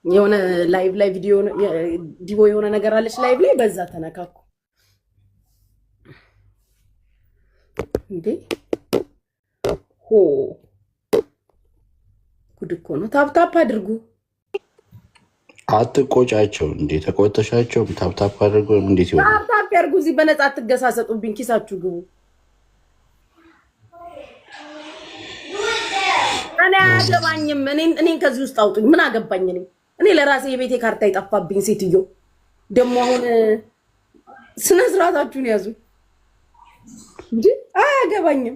የሆነ ላይቭ ላይ ቪዲዮ ዲቦ የሆነ ነገር አለች ላይቭ ላይ በዛ ተነካኩ እንዴ ሆ ጉድ እኮ ነው። ታፕታፕ አድርጉ። አትቆጫቸው እንዴ ተቆጥተሻቸው ታፕታፕ አድርጉ። እንዴት ይሆነ ታፕታፕ ያድርጉ። እዚህ በነፃ አትገሳሰጡብኝ። ኪሳችሁ ግቡ። እኔ አያገባኝም። እኔን ከዚህ ውስጥ አውጡኝ። ምን አገባኝ? እኔ ለራሴ የቤቴ ካርታ ይጠፋብኝ። ሴትዮ ደግሞ አሁን ስነ ስርዓታችሁን ያዙ እንጂ አያገባኝም።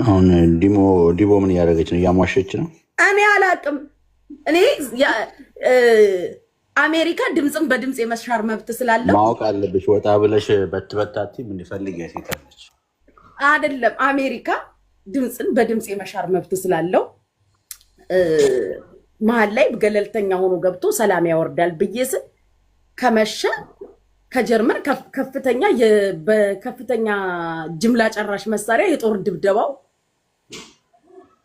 አሁን ዲቦ ምን እያደረገች ነው? እያሟሸች ነው። እኔ አላቅም። እኔ አሜሪካ ድምፅን በድምፅ የመሻር መብት ስላለው ማወቅ አለብሽ። ወጣ ብለሽ በትበታቲ ምን ፈልግ ያሴታለች አይደለም። አሜሪካ ድምፅን በድምፅ የመሻር መብት ስላለው መሀል ላይ ገለልተኛ ሆኖ ገብቶ ሰላም ያወርዳል ብዬ ስል ከመሸ ከጀርመን በከፍተኛ ጅምላ ጨራሽ መሳሪያ የጦር ድብደባው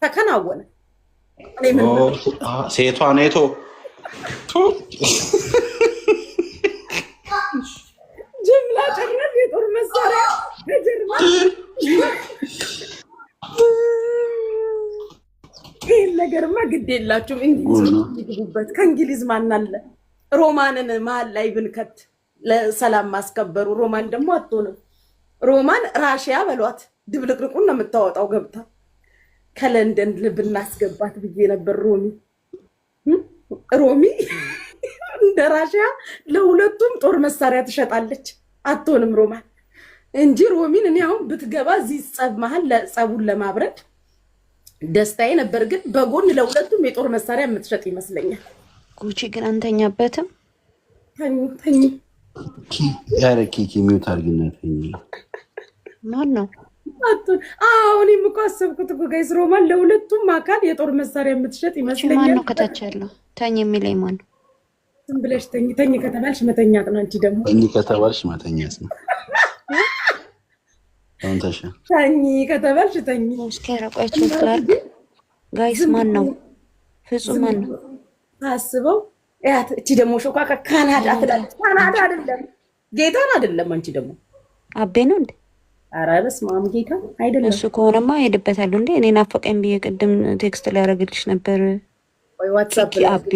ተከናወነ። ሴቷ ኔቶ ጅምላ ጨራሽ የጦር መሳሪያ ከጀርመን ይህን ነገርማ ግድ የላችሁም። እንግሊዝ ይግቡበት። ከእንግሊዝ ማን አለ? ሮማንን መሀል ላይ ብንከት ለሰላም ማስከበሩ። ሮማን ደግሞ አትሆንም። ሮማን ራሽያ በሏት። ድብልቅልቁን ነው የምታወጣው ገብታ። ከለንደን ብናስገባት ብዬ ነበር። ሮሚ እንደ ራሽያ ለሁለቱም ጦር መሳሪያ ትሸጣለች። አትሆንም ሮማን እንጂ ሮሚን እኔ አሁን ብትገባ እዚህ ጸብ መሀል ጸቡን ለማብረድ ደስታዬ ነበር። ግን በጎን ለሁለቱም የጦር መሳሪያ የምትሸጥ ይመስለኛል። ጉቺ ግን አንተኛበትም። ተኝ ያረ ኪኪ ሚውት አድርጊና ተኝ። ማን ነው? እኔም እኮ አሰብኩት እኮ ጋይስ ሮማን ለሁለቱም አካል የጦር መሳሪያ የምትሸጥ ይመስለኛል። ማን ነው ከታች ያለው? ተኝ የሚለኝ ማን ነው? ዝም ብለሽ ተኝ ከተባልሽ መተኛት ነው። አንቺ ደግሞ ተኝ ከተባልሽ መተኛት ነው። ተኝ ከተባልሽ ተኝ። እስኪ ረቋቸው ጋር ጋይስ ማን ነው? ፍጹም ማን ነው? አስበው ያት እቺ ደግሞ ሾካካ ካናዳ ትላለች። ካናዳ አይደለም ጌታን አይደለም። አንቺ ደግሞ አቤ ነው እንዴ? ኧረ በስመ አብ ጌታ አይደለም። እሱ ከሆነማ ሄድበታለሁ እንዴ። እኔ ናፈቀኝ ብዬ ቅድም ቴክስት ላይ ያደረግልሽ ነበር። ወይ ዋትስአፕ ላይ አቤ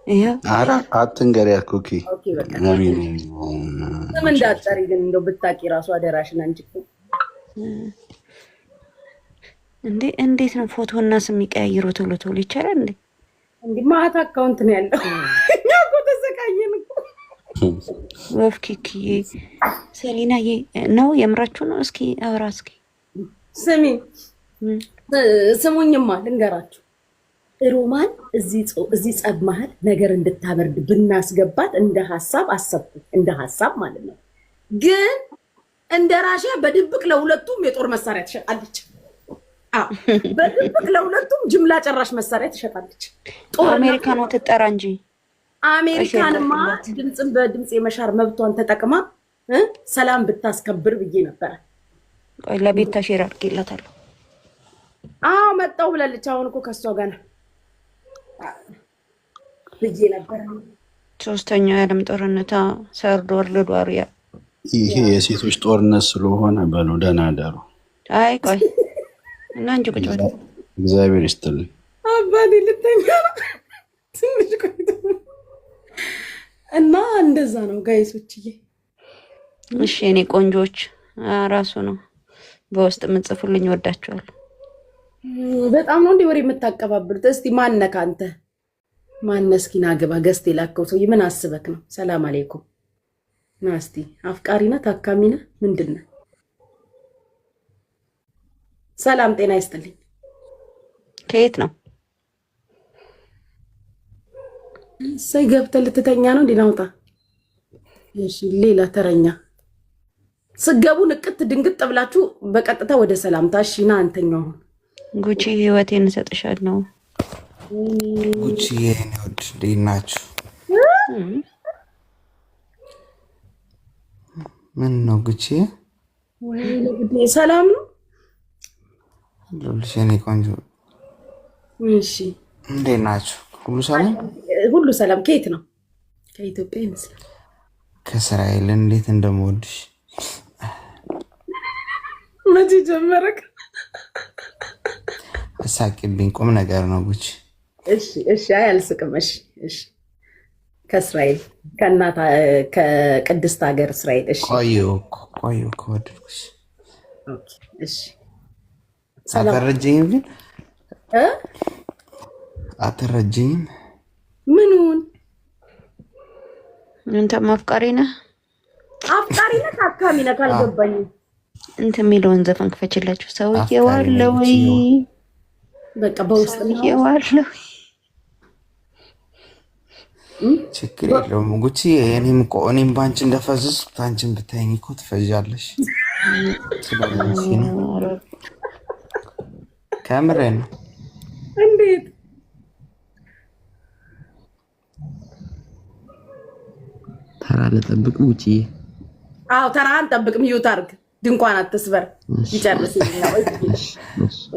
ይሄ ኧረ አትንገሪያት ኩኪ። ኦኬ በቃ ምን እንዳጠሪ ግን እንደው ብታቂ ራሱ አደራሽን። አንቺ እኮ እንዴ እንዴት ነው ፎቶና ስም የሚቀያይሩ ቶሎ ቶሎ ይቻላል እንዴ? እንዴ ማታ አካውንት ነው ያለው። እኛ እኮ ተሰቃየን እኮ። ወፍ ኪኪዬ ሰሊናዬ ነው የምራችሁ ነው? እስኪ አውራ እስኪ ስሙኝማ ልንገራችሁ። ሮማን እዚህ ጸብ መሀል ነገር እንድታበርድ ብናስገባት እንደ ሀሳብ አሰብኩት። እንደ ሀሳብ ማለት ነው። ግን እንደ ራሽያ በድብቅ ለሁለቱም የጦር መሳሪያ ትሸጣለች። በድብቅ ለሁለቱም ጅምላ ጨራሽ መሳሪያ ትሸጣለች። አሜሪካ ነው ትጠራ እንጂ አሜሪካንማ ድምፅን በድምፅ የመሻር መብቷን ተጠቅማ ሰላም ብታስከብር ብዬ ነበረ። ቆይ ለቤት ታሽር አድርጌላታለሁ። መጣው ብላለች። አሁን እኮ ከሷ ጋር ብዬ ነበረ። ሶስተኛው የዓለም ጦርነት ሰርዶ ወርልድ ዋር ያ ይሄ የሴቶች ጦርነት ስለሆነ በሉ ደህና ደሩ። አይ ቆይ እና እንጂ ቁጭ በል እግዚአብሔር ይስጥልኝ። አባቴ ልተኛ ትንሽ ቆይቶ እና እንደዛ ነው ጋይሶችዬ። እሺ እኔ ቆንጆች ራሱ ነው በውስጥ የምጽፉልኝ ወዳችኋለሁ። በጣም ነው እንዴ ወሬ የምታቀባብሉት? እስቲ ማነካ አንተ ማነ? እስኪ ና ግባ። ገስት የላከው ሰውዬ ምን አስበክ ነው? ሰላም አለይኩም ና እስቲ። አፍቃሪ ነህ? ታካሚ ነህ? ምንድን ነህ? ሰላም ጤና ይስጥልኝ። ከየት ነው? እሰይ ገብተህ ልትተኛ ነው እንዴ? ናውጣ። እሺ ሌላ ተረኛ ስገቡ ንቅት ድንግጥ ብላችሁ በቀጥታ ወደ ሰላምታ። እሺ ና አንተኛው። ጉቺ ህይወቴን እሰጥሻለሁ። ጉቺ የኔ ወድ እንዴት ናችሁ? ምን ነው ጉቺ? ሰላም ነው? ልልሽ የኔ ቆንጆ። እሺ እንዴት ናችሁ? ሁሉ ሰላም? ሁሉ ሰላም። ከየት ነው? ከኢትዮጵያ ይመስላል። ከእስራኤል እንዴት እንደምወድሽ መቼ ጀመረክ? አሳቂብኝ። ቁም ነገር ነው ጉቺ። እሺ አይ አልስቅም። እሺ ከእስራኤል ከእናታ ከቅድስት ሀገር እስራኤል። እሺ ቆዩ ከወደድኩሽ። እሺ አትረጅኝም ግን አትረጅኝም? ምኑን? እንትን አፍቃሪ ነህ? አፍቃሪ ነህ? አካሚ ነህ? ካልገባኝም እንትን የሚለውን ዘፈን ክፈችላችሁ። ሰውዬው አለ ወይ? በቃ በውስጥ ሰውዬው አለ ወይ? ችግር የለውም ጉቺ። እኔም በአንቺ እንደፈዝዝ አንቺን ብታይኝ እኮ ትፈዣለሽ። ከምሬ ነው። እንዴት ተራ ልጠብቅ ጉቺ? አዎ ተራህን ጠብቅ። ሚዩት አድርግ። ድንኳን አትስበር። ይጨርስ።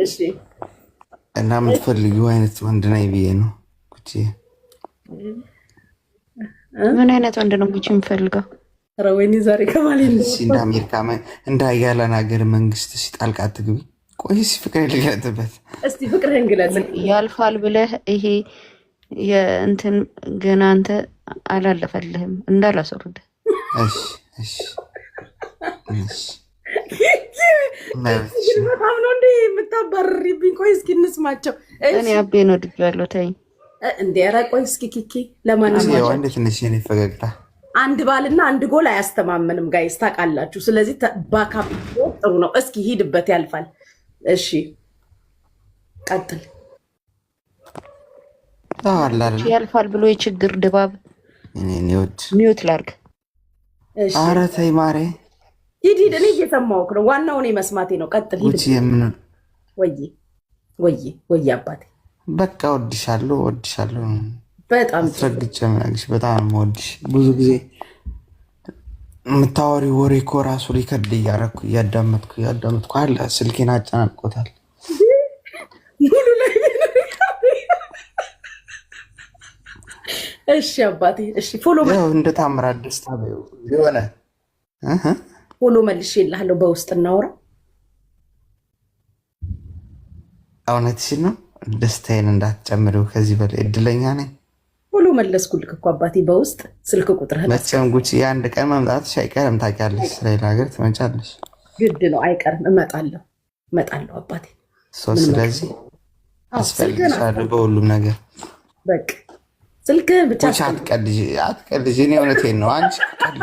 እሺ እና የምትፈልጊው አይነት ወንድ ነኝ ብዬ ነው ጉቺ። ምን አይነት ወንድ ነው ጉቺ የምፈልገው? ኧረ ወይኔ ዛሬ ከማለት ነው። እንደ አሜሪካ እንደ አያለን ሀገር መንግስት ሲጣልቃ አትግቢ። ቆይ ፍቅር ልገለጥበት። እስቲ ፍቅርህን ግለጽ። ያልፋል ብለህ ይሄ የእንትን ገና አንተ አላለፈልህም እንዳላስወርድ። እሺ በጣም ነው እንዴ የምታባርሪብኝ? ቆይ እስኪ እንስማቸው። እኔ አቤን ወድጃለሁ። ተይኝ እንዴ! ኧረ ቆይ እስኪ ኪኪ ለማንኛውም አንድ ትንሽ የኔ ፈገግታ አንድ ባልና አንድ ጎል አያስተማምንም ጋይስ፣ ታውቃላችሁ። ስለዚህ ባካፕ ጥሩ ነው። እስኪ ሂድበት፣ ያልፋል። እሺ ቀጥል። ያልፋል ብሎ የችግር ድባብ ሚውት ላርግ። ኧረ ተይ ማሬ፣ ሂድ። እኔ እየሰማሁህ ነው። ዋናው እኔ መስማቴ ነው። ቀጥል። ሂድ። ወይ አባቴ በቃ ወድሻለሁ። በጣም አስረግጬ የምነግርሽ በጣም የምወድሽ። ብዙ ጊዜ የምታወሪው ወሬ እኮ ራሱ ሪከርድ እያደረኩ እያዳመጥኩ አለ። ስልኬን አጨናንቆታል። ሙሉ ላይ እሺ አባቴ፣ እሺ ፎሎ እንደ ታምራት ደስታ የሆነ ፎሎ መልሼልሃለሁ። በውስጥ እናውራ። እውነትሽን ነው። ደስታዬን እንዳትጨምሪው። ከዚህ በላይ እድለኛ ነኝ። ፎሎ መለስኩልክ እኮ አባቴ በውስጥ ስልክ ቁጥርህ። መቼም ጉቺ የአንድ ቀን መምጣትሽ አይቀርም። ታውቂያለሽ፣ እስራኤል ሀገር ትመጫለሽ። ግድ ነው፣ አይቀርም። እመጣለሁ አባቴ። ስለዚህ አስፈልግሻለሁ በሁሉም ነገር። በቃ ስልክህን ብቻ አትቀልጂ። እኔ እውነቴን ነው። አንቺ ቀልድ